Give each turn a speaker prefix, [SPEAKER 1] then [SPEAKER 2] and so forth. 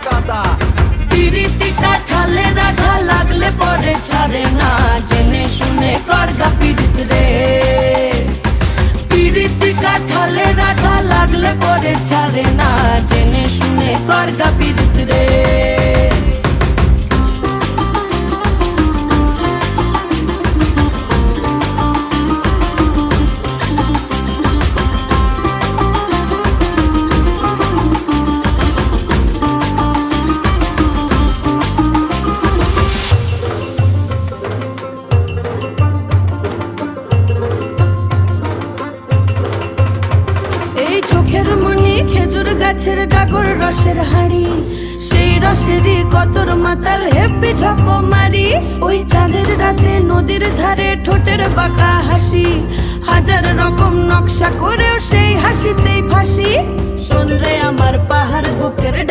[SPEAKER 1] গাদা।
[SPEAKER 2] পিরিতি কাঠালে রাধা লাগলে পরে ছাড়ে না, জেনে শুনে করগা পিরিত রে। পিরিতি কাঠালে রাধা লাগলে পরে ছাড়ে না, জেনে শুনে করগা পিরিত রে। এই চোখের মনি খেজুর গাছের ডাগর রসের হাড়ি, সেই রসেরই কতর মাতাল হেপি ঝকো মারি। ওই চাঁদের রাতে নদীর ধারে ঠোঁটের বাঁকা হাসি, হাজার রকম নকশা করেও সেই হাসিতেই ফাঁসি। শোন রে আমার পাহাড় বুকের